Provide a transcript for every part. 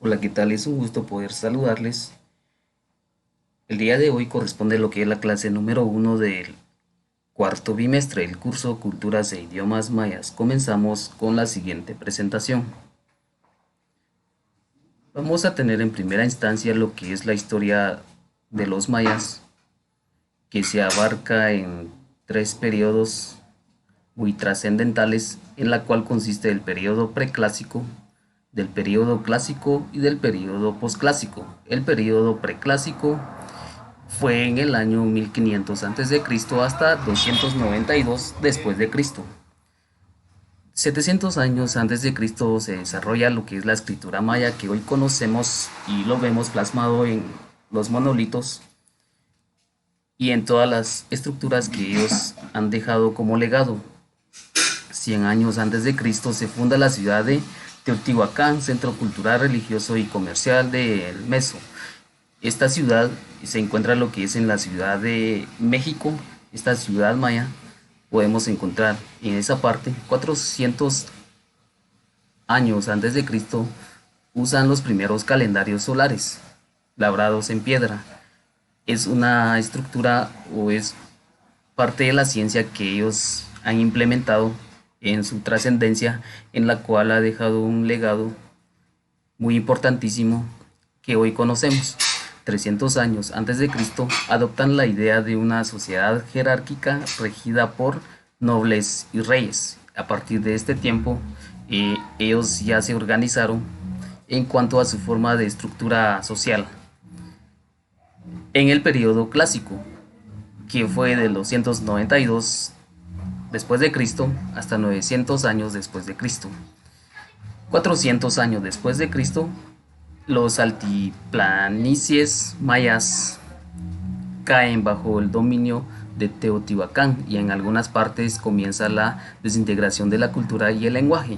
Hola, ¿qué tal? Es un gusto poder saludarles. El día de hoy corresponde lo que es la clase número 1 del cuarto bimestre del curso Culturas e Idiomas Mayas. Comenzamos con la siguiente presentación. Vamos a tener en primera instancia lo que es la historia de los mayas, que se abarca en tres periodos muy trascendentales, en la cual consiste el periodo preclásico, del periodo clásico y del periodo posclásico. El periodo preclásico fue en el año 1500 a.C. hasta 292 después de Cristo. 700 años antes de Cristo se desarrolla lo que es la escritura maya que hoy conocemos y lo vemos plasmado en los monolitos y en todas las estructuras que ellos han dejado como legado. 100 años antes de Cristo se funda la ciudad de Teotihuacán, centro cultural, religioso y comercial del Meso. Esta ciudad se encuentra lo que es en la Ciudad de México, esta ciudad maya. Podemos encontrar en esa parte 400 años antes de Cristo usan los primeros calendarios solares, labrados en piedra. Es una estructura o es parte de la ciencia que ellos han implementado en su trascendencia, en la cual ha dejado un legado muy importantísimo que hoy conocemos. 300 años antes de Cristo adoptan la idea de una sociedad jerárquica regida por nobles y reyes. A partir de este tiempo, ellos ya se organizaron en cuanto a su forma de estructura social. En el periodo clásico, que fue de los 192 después de Cristo hasta 900 años después de Cristo. 400 años después de Cristo, los altiplanicies mayas caen bajo el dominio de Teotihuacán y en algunas partes comienza la desintegración de la cultura y el lenguaje.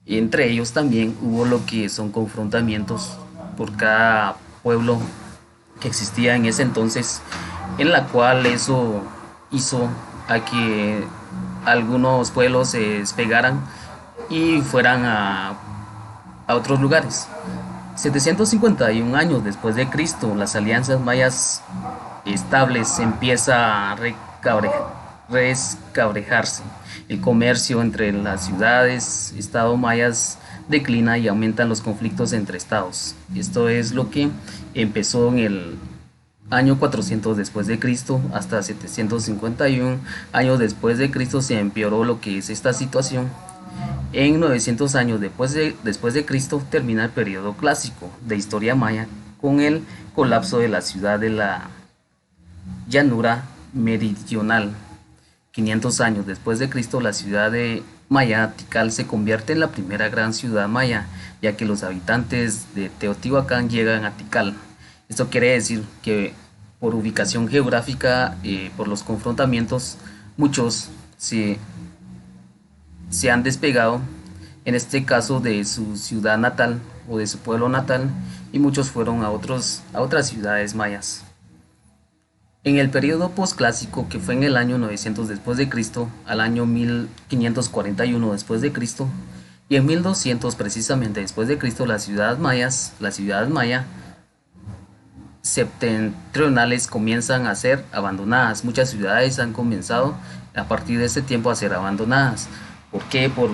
Entre ellos también hubo lo que son confrontamientos por cada pueblo que existía en ese entonces, en la cual eso hizo a que algunos pueblos se despegaran y fueran a otros lugares. 751 años después de Cristo, las alianzas mayas estables empieza a rescabrejarse. El comercio entre las ciudades, estado mayas declina y aumentan los conflictos entre estados. Esto es lo que empezó en el año 400 después de Cristo hasta 751 años después de Cristo se empeoró lo que es esta situación. En 900 años después de Cristo termina el periodo clásico de historia maya con el colapso de la ciudad de la llanura meridional. 500 años después de Cristo la ciudad de Maya Tikal se convierte en la primera gran ciudad maya, ya que los habitantes de Teotihuacán llegan a Tikal. Esto quiere decir que por ubicación geográfica, por los confrontamientos, muchos se han despegado, en este caso de su ciudad natal o de su pueblo natal, y muchos fueron a otras ciudades mayas. En el periodo posclásico, que fue en el año 900 después de Cristo al año 1541 después de Cristo, y en 1200 precisamente después de Cristo, la ciudad maya septentrionales comienzan a ser abandonadas. Muchas ciudades han comenzado a partir de ese tiempo a ser abandonadas. ¿Por qué? Por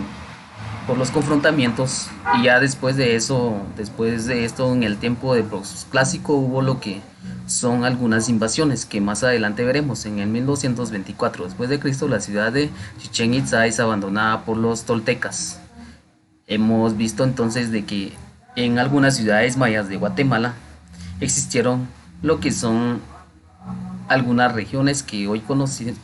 los confrontamientos. Y ya después de eso, después de esto, en el tiempo de clásico hubo lo que son algunas invasiones que más adelante veremos. En el 1224 después de Cristo, la ciudad de Chichen Itza es abandonada por los toltecas. Hemos visto entonces de que en algunas ciudades mayas de Guatemala existieron lo que son algunas regiones que hoy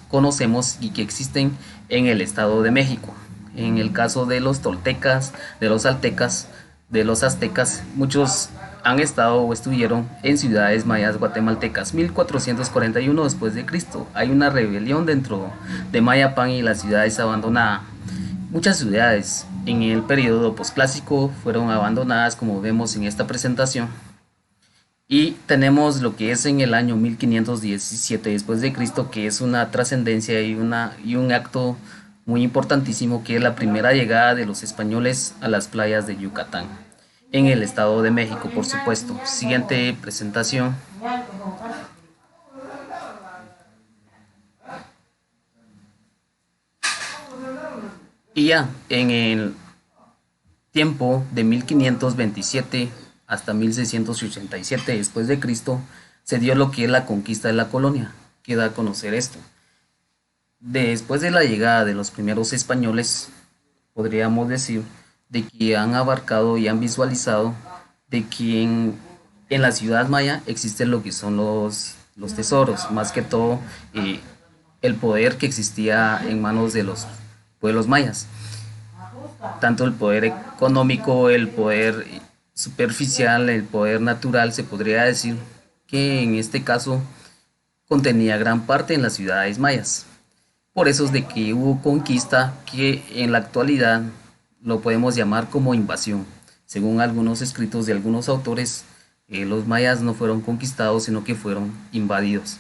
conocemos y que existen en el Estado de México. En el caso de los toltecas, de los aztecas, muchos han estado o estuvieron en ciudades mayas guatemaltecas. 1441 después de Cristo, hay una rebelión dentro de Mayapán y la ciudad es abandonada. Muchas ciudades en el periodo posclásico fueron abandonadas, como vemos en esta presentación. Y tenemos lo que es en el año 1517 después de Cristo, que es una trascendencia y un acto muy importantísimo, que es la primera llegada de los españoles a las playas de Yucatán. en el Estado de México, por supuesto. Siguiente presentación. Y ya, en el tiempo de 1527 hasta 1687 después de Cristo, se dio lo que es la conquista de la colonia. Queda a conocer esto. Después de la llegada de los primeros españoles, podríamos decir de que han abarcado y han visualizado de que en la ciudad maya existen lo que son los tesoros, más que todo el poder que existía en manos de los pueblos mayas, tanto el poder económico, el poder superficial, el poder natural, se podría decir que en este caso contenía gran parte en las ciudades mayas. Por eso es de que hubo conquista que en la actualidad lo podemos llamar como invasión. Según algunos escritos de algunos autores, los mayas no fueron conquistados, sino que fueron invadidos.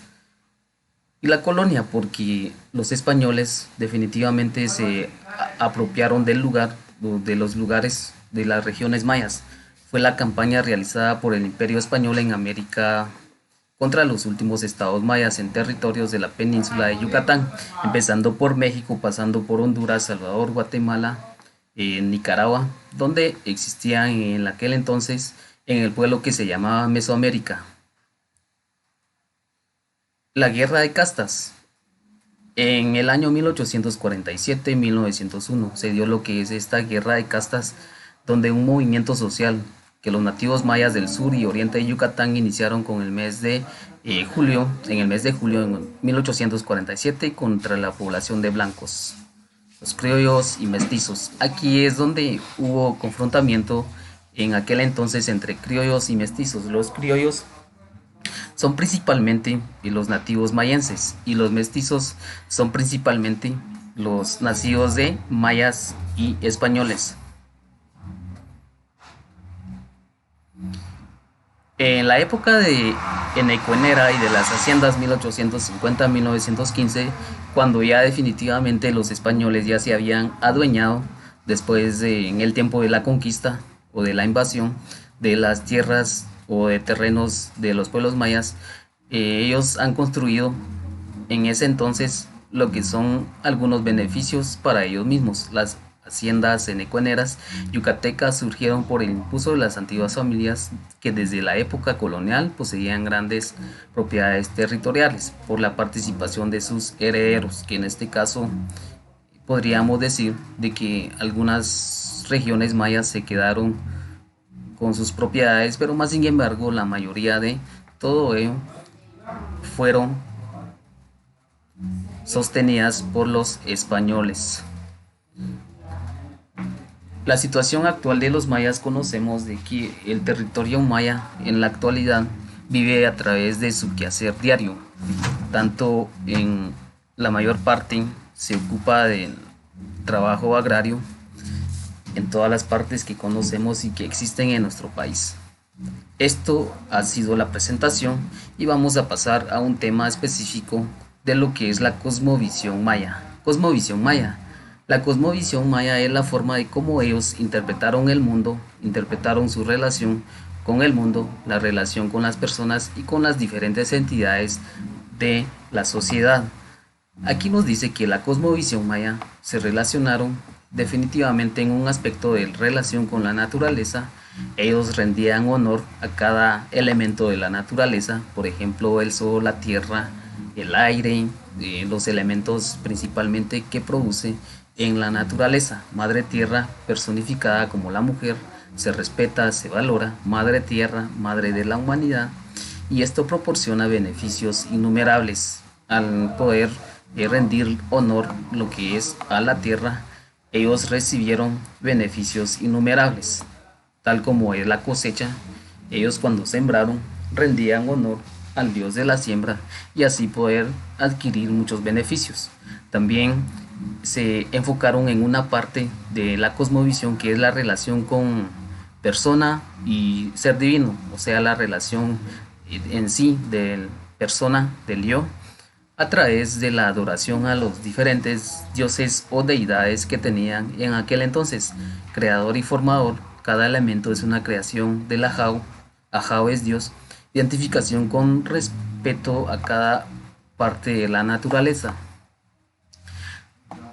Y la colonia, porque los españoles definitivamente se apropiaron del lugar, de los lugares de las regiones mayas. Fue la campaña realizada por el Imperio Español en América contra los últimos estados mayas en territorios de la península de Yucatán, empezando por México, pasando por Honduras, Salvador, Guatemala, Nicaragua, donde existían en aquel entonces en el pueblo que se llamaba Mesoamérica. La guerra de castas. En el año 1847-1901 se dio lo que es esta guerra de castas, donde un movimiento social que los nativos mayas del sur y oriente de Yucatán iniciaron con el mes de julio, en el mes de julio de 1847 contra la población de blancos, los criollos y mestizos. Aquí es donde hubo confrontamiento en aquel entonces entre criollos y mestizos. Los criollos son principalmente los nativos mayenses y los mestizos son principalmente los nacidos de mayas y españoles. En la época de Enecuenera y de las haciendas 1850-1915, cuando ya definitivamente los españoles ya se habían adueñado, después de en el tiempo de la conquista o de la invasión de las tierras o de terrenos de los pueblos mayas, ellos han construido en ese entonces lo que son algunos beneficios para ellos mismos. Las haciendas enecueneras yucatecas surgieron por el impulso de las antiguas familias que desde la época colonial poseían grandes propiedades territoriales por la participación de sus herederos, que en este caso podríamos decir de que algunas regiones mayas se quedaron con sus propiedades, pero más sin embargo la mayoría de todo ello fueron sostenidas por los españoles. La situación actual de los mayas, conocemos de que el territorio maya en la actualidad vive a través de su quehacer diario, tanto en la mayor parte se ocupa del trabajo agrario en todas las partes que conocemos y que existen en nuestro país. Esto ha sido la presentación y vamos a pasar a un tema específico de lo que es la cosmovisión maya. Cosmovisión maya. La cosmovisión maya es la forma de cómo ellos interpretaron el mundo, interpretaron su relación con el mundo, la relación con las personas y con las diferentes entidades de la sociedad. Aquí nos dice que la cosmovisión maya se relacionaron definitivamente en un aspecto de relación con la naturaleza. Ellos rendían honor a cada elemento de la naturaleza, por ejemplo el sol, la tierra, el aire, los elementos principalmente que produce en la naturaleza. Madre tierra personificada como la mujer, se respeta, se valora, madre tierra, madre de la humanidad, y esto proporciona beneficios innumerables al poder rendir honor lo que es a la tierra. Ellos recibieron beneficios innumerables, tal como es la cosecha. Ellos cuando sembraron rendían honor al dios de la siembra y así poder adquirir muchos beneficios. También se enfocaron en una parte de la cosmovisión que es la relación con persona y ser divino, o sea, la relación en sí de persona, del yo, a través de la adoración a los diferentes dioses o deidades que tenían en aquel entonces, creador y formador, cada elemento es una creación del Ahau, Ahau es Dios, identificación con respeto a cada parte de la naturaleza.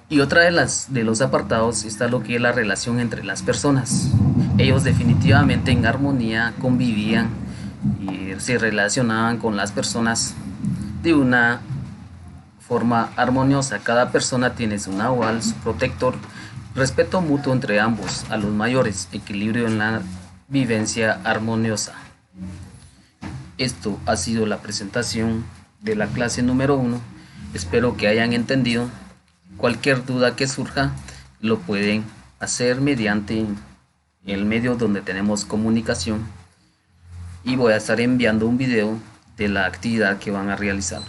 Y otra de los apartados está lo que es la relación entre las personas. Ellos definitivamente en armonía convivían y se relacionaban con las personas de una forma armoniosa. Cada persona tiene su nahual, su protector, respeto mutuo entre ambos, a los mayores, equilibrio en la vivencia armoniosa. Esto ha sido la presentación de la clase número 1. Espero que hayan entendido. Cualquier duda que surja lo pueden hacer mediante el medio donde tenemos comunicación y voy a estar enviando un video de la actividad que van a realizar.